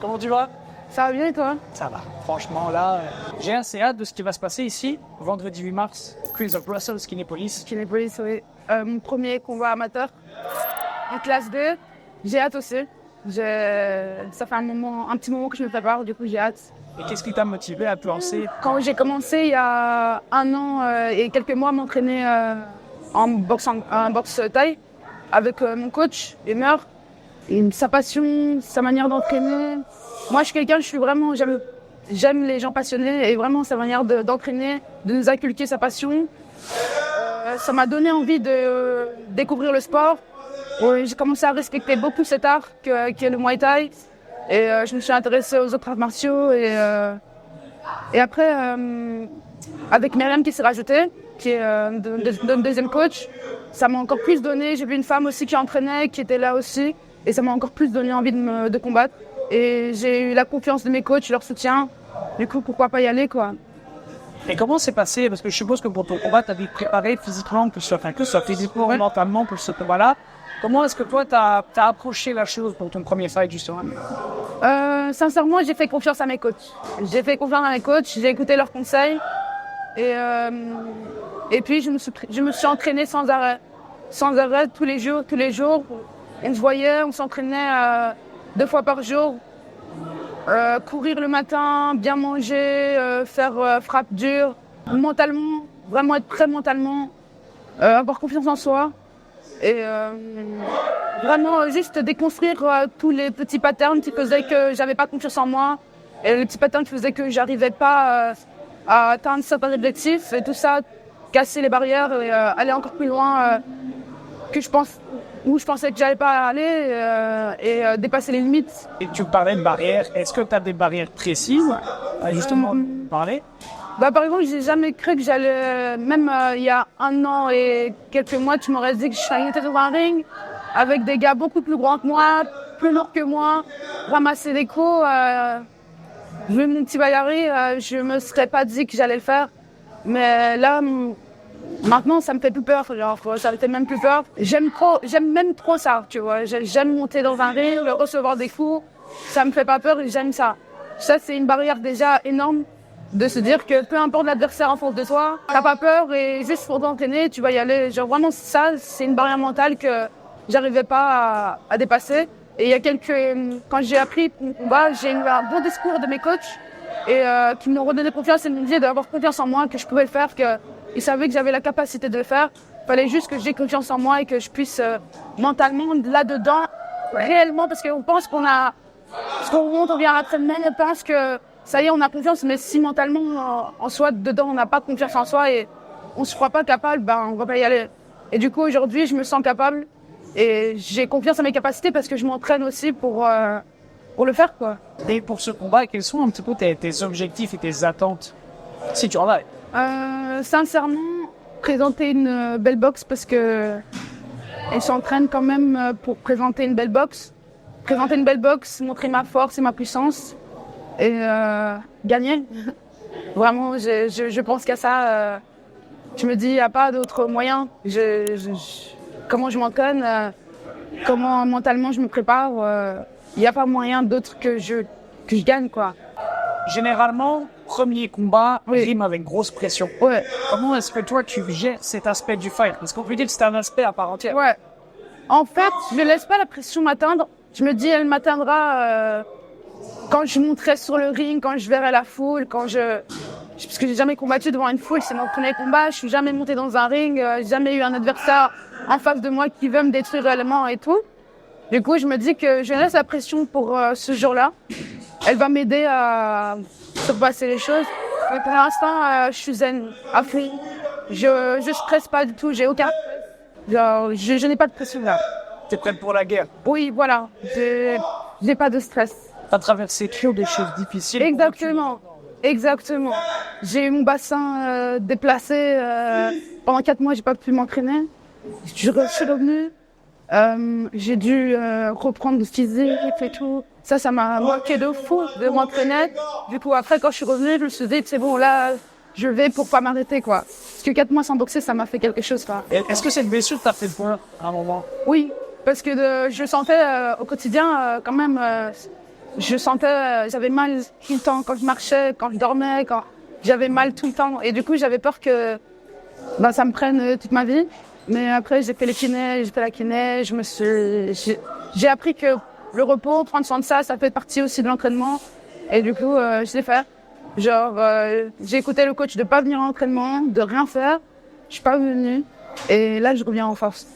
comment tu vas? Ça va bien et toi? Ça va. Franchement, là, j'ai assez hâte de ce qui va se passer ici, vendredi 8 mars, Queens of Brussels, Kinépolis. Kinépolis, oui. Mon premier convoi amateur en classe 2. J'ai hâte aussi. Ça fait un petit moment que je me prépare, du coup j'ai hâte. Et qu'est-ce qui t'a motivé à te lancer? Quand j'ai commencé il y a 1 an et quelques mois à m'entraîner en boxe thaï avec mon coach, Emer, sa passion, sa manière d'entraîner. Moi, j'aime les gens passionnés et vraiment sa manière d'entraîner, de nous inculquer sa passion. Ça m'a donné envie de découvrir le sport. J'ai commencé à respecter beaucoup cet art qui est le Muay Thai. Et je me suis intéressée aux autres arts martiaux. Et après, avec Myriam qui s'est rajoutée, qui est notre deuxième coach, ça m'a encore plus donné. J'ai vu une femme aussi qui entraînait, qui était là aussi. Et ça m'a encore plus donné envie de combattre. Et j'ai eu la confiance de mes coachs, leur soutien. Du coup, pourquoi pas y aller, quoi. Et comment c'est passé? Parce que je suppose que pour ton combat, tu as dû te préparer physiquement, que ce soit physiquement, mentalement pour ce combat-là. Comment est-ce que toi, tu as approché la chose pour ton premier fight, justement? Sincèrement, j'ai fait confiance à mes coachs. J'ai écouté leurs conseils. Et puis, je me suis entraînée sans arrêt. Sans arrêt, tous les jours. On se voyait, on s'entraînait 2 fois par jour. Courir le matin, bien manger, faire frappe dure. Mentalement, vraiment être prêt mentalement. Avoir confiance en soi. Et vraiment juste déconstruire tous les petits patterns qui faisaient que j'avais pas confiance en moi. Et les petits patterns qui faisaient que j'arrivais pas à atteindre certains objectifs. Et tout ça, casser les barrières et aller encore plus loin où je pensais que j'allais pas aller et dépasser les limites. Et tu parlais de barrières. Est-ce que tu as des barrières précises à justement parler? Par exemple, j'ai jamais cru que j'allais, même il y a 1 an et quelques mois, tu m'aurais dit que je serais dans un ring avec des gars beaucoup plus grands que moi, plus lourds que moi, ramasser des coups. Vu mon petit bagarre, je me serais pas dit que j'allais le faire. Mais là, maintenant, ça me fait plus peur. Genre, ça me fait même plus peur. J'aime même trop ça, tu vois. J'aime monter dans un ring, recevoir des coups. Ça me fait pas peur et j'aime ça. Ça, c'est une barrière déjà énorme. De se dire que peu importe l'adversaire en face de toi, t'as pas peur et juste pour t'entraîner, tu vas y aller. Genre vraiment ça, c'est une barrière mentale que j'arrivais pas à dépasser. Et quand j'ai appris mon combat, j'ai eu un bon discours de mes coachs et qui m'ont redonné confiance et me disaient d'avoir confiance en moi, que je pouvais le faire, qu'ils savaient que j'avais la capacité de le faire. Il fallait juste que j'ai confiance en moi et que je puisse mentalement là-dedans, réellement, parce qu'on pense parce qu'on vient à l'entraînement, on pense que ça y est, on a confiance, mais si mentalement, en soi, dedans, on n'a pas confiance en soi et on se croit pas capable, on va pas y aller. Et du coup, aujourd'hui, je me sens capable et j'ai confiance en mes capacités parce que je m'entraîne aussi pour le faire, quoi. Et pour ce combat, quels sont un petit peu tes objectifs et tes attentes, si tu en as? Sincèrement, présenter une belle boxe parce que elle s'entraîne quand même pour présenter une belle boxe. Présenter une belle boxe, montrer ma force et ma puissance. Et gagner. Vraiment, je pense qu'à ça. Je me dis, il n'y a pas d'autre moyen. Comment je m'entraîne, comment mentalement je me prépare, il n'y a pas moyen d'autre que je gagne, quoi. Généralement, premier combat rime avec grosse pression. Ouais. Comment est-ce que toi, tu gères cet aspect du fight? Parce qu'on peut dire que c'est un aspect à part entière. Ouais. En fait, je ne laisse pas la pression m'atteindre. Je me dis, elle m'atteindra quand je monterai sur le ring, quand je verrai la foule, parce que j'ai jamais combattu devant une foule, c'est mon premier combat, je suis jamais montée dans un ring, j'ai jamais eu un adversaire en face de moi qui veut me détruire réellement et tout. Du coup, je me dis que je laisse la pression pour ce jour-là. Elle va m'aider à surpasser les choses. Mais pour l'instant, je suis zen, à fond. Je stresse pas du tout, j'ai aucun stress. Genre, je n'ai pas de pression là. T'es prête pour la guerre? Oui, voilà, j'ai pas de stress. T'as traversé toujours des choses difficiles. Exactement. J'ai eu mon bassin déplacé. Pendant 4 mois, j'ai pas pu m'entraîner. Je suis revenue. J'ai dû reprendre le physique et tout. Ça m'a manqué de fou de m'entraîner. Du coup, après, quand je suis revenue, je me suis dit, c'est bon, là, je vais pour pas m'arrêter, quoi. Parce que 4 mois sans boxer, ça m'a fait quelque chose, quoi. Est-ce que cette blessure t'a fait peur à un moment? Oui, parce que je sentais au quotidien, quand même, je sentais, j'avais mal tout le temps quand je marchais, quand je dormais, quand j'avais mal tout le temps. Et du coup, j'avais peur que ça me prenne toute ma vie. Mais après, j'ai fait les kinés, j'ai fait la kiné, j'ai appris que le repos, prendre soin de ça, ça fait partie aussi de l'entraînement. Et du coup, je l'ai fait. Genre, j'ai écouté le coach de pas venir à l'entraînement, de rien faire. Je suis pas venue. Et là, je reviens en force.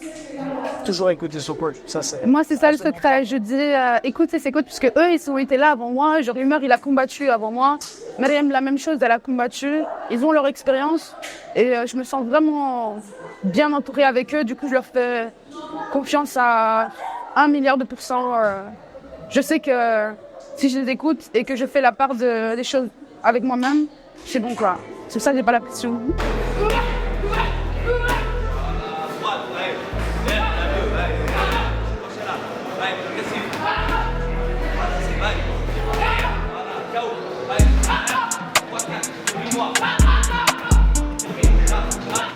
Toujours écouter son coach, ça c'est... Moi, c'est ça le secret. Je dis, écoutez ces coachs, puisque eux, ils ont été là avant moi. Genre, Humeur, il a combattu avant moi. Myriam, la même chose, elle a combattu. Ils ont leur expérience. Et je me sens vraiment bien entourée avec eux. Du coup, je leur fais confiance à 1 milliard de pourcents. Je sais que si je les écoute et que je fais la part des choses avec moi-même, c'est bon, quoi. C'est ça que j'ai pas la pression.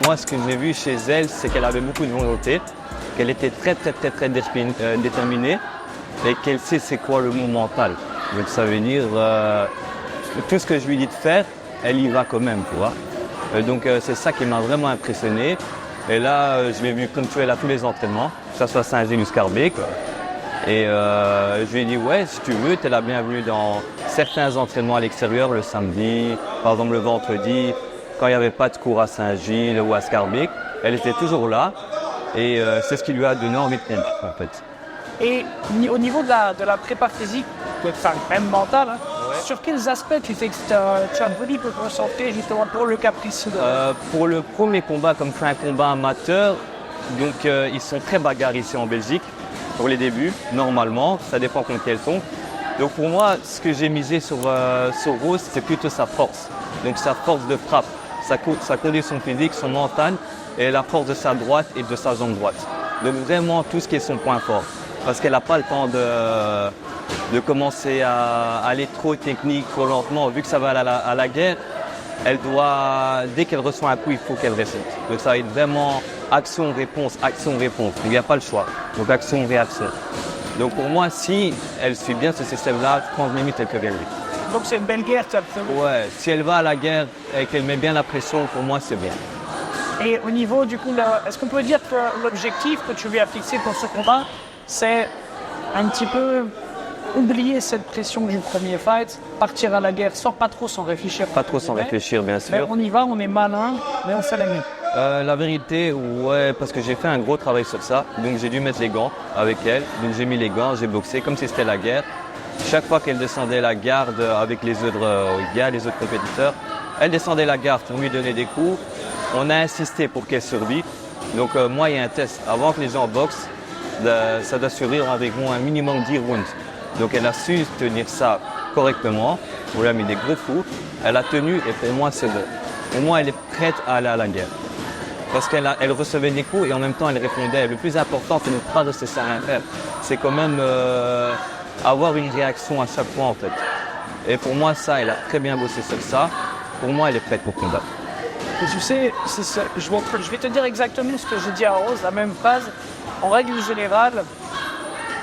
Moi, ce que j'ai vu chez elle, c'est qu'elle avait beaucoup de volonté, qu'elle était très déterminée et qu'elle sait c'est quoi le mot mental. Donc ça veut dire, tout ce que je lui dis de faire, elle y va quand même, tu vois. Donc c'est ça qui m'a vraiment impressionné. Et là, je l'ai vu ponctuel à tous les entraînements, que ce soit Saint-Gilles ou Scarbeck. Et je lui ai dit, ouais, si tu veux, tu es la bienvenue dans certains entraînements à l'extérieur, le samedi, par exemple le vendredi, quand il n'y avait pas de cours à Saint-Gilles ou à Scarbeck. Elle était toujours là et c'est ce qui lui a donné envie de compter, en fait. Et au niveau de la prépa physique, enfin, même mentale, hein, Ouais. sur quels aspects tu fais que tu as beaucoup de ressentir justement pour le caprice Pour le premier combat, comme c'est un combat amateur, donc ils sont très bagarres ici en Belgique pour les débuts, normalement, ça dépend contre quels sont. Donc pour moi, ce que j'ai misé sur Rose, c'est plutôt sa force. Donc sa force de frappe, sa condition physique, son mental et la force de sa droite et de sa jambe droite. Donc vraiment tout ce qui est son point fort. Parce qu'elle n'a pas le temps de commencer à aller trop technique, trop lentement. Vu que ça va à la guerre, elle doit, dès qu'elle reçoit un coup, il faut qu'elle récite. Donc ça va être vraiment action-réponse, action-réponse. Il n'y a pas le choix. Donc action-réaction. Donc pour moi, si elle suit bien ce système-là, 30 minutes, elle peut gagner. Donc c'est une belle guerre, tu as Ouais, si elle va à la guerre et qu'elle met bien la pression, pour moi, c'est bien. Et au niveau du coup, est-ce qu'on peut dire que l'objectif que tu lui as fixé pour ce combat, c'est un petit peu oublier cette pression du premier fight, partir à la guerre sans pas trop s'en réfléchir. Pas trop sans réfléchir, bien sûr. Mais on y va, on est malin, mais on fait la mienne. La vérité, ouais, parce que j'ai fait un gros travail sur ça. Donc j'ai dû mettre les gants avec elle. Donc j'ai mis les gants, j'ai boxé comme si c'était la guerre. Chaque fois qu'elle descendait la garde avec les autres gars, les autres compétiteurs, elle descendait la garde pour lui donner des coups. On a insisté pour qu'elle survive. Donc moi, il y a un test. Avant que les gens boxent, ça doit survivre avec moi un minimum 10 rounds. Donc elle a su tenir ça correctement. On lui a mis des gros coups. Elle a tenu et pour moi, c'est bon. Pour moi, elle est prête à aller à la guerre. Parce qu'elle recevait des coups et en même temps, elle répondait. Le plus important, c'est ne pas rester sans rien faire. C'est quand même avoir une réaction à chaque fois, en fait. Et pour moi, ça, elle a très bien bossé sur ça. Pour moi, elle est prête pour combattre. Et tu sais, je vais te dire exactement ce que j'ai dit à Rose, la même phrase. En règle générale,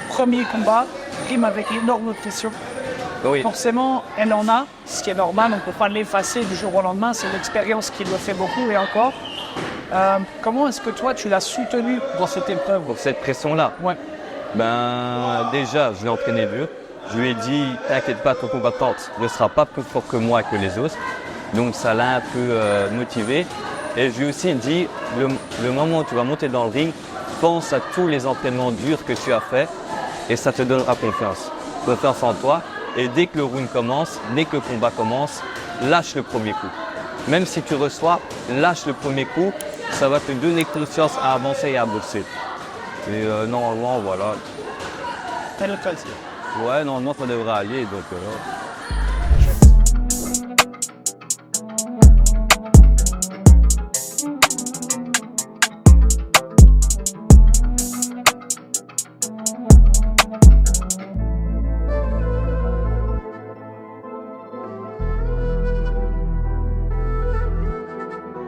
premier combat, rime avec énorme pression. Oui. Forcément, elle en a, ce qui est normal, on ne peut pas l'effacer du jour au lendemain, c'est l'expérience qui le fait beaucoup et encore. Comment est-ce que toi, tu l'as soutenu dans cette épreuve? Pour cette pression-là, Ouais. ben déjà, je l'ai entraîné dur. Je lui ai dit, t'inquiète pas, ton combattante ne sera pas plus fort que moi et que les autres. Donc ça l'a un peu motivé. Et je lui ai aussi dit, le moment où tu vas monter dans le ring, pense à tous les entraînements durs que tu as faits et ça te donnera confiance. Confiance en toi. Et dès que le round commence, dès que le combat commence, lâche le premier coup. Même si tu reçois, lâche le premier coup, ça va te donner confiance à avancer et à boxer. Et normalement, voilà. Elle le fait. Ouais, normalement, ça devrait aller. Donc,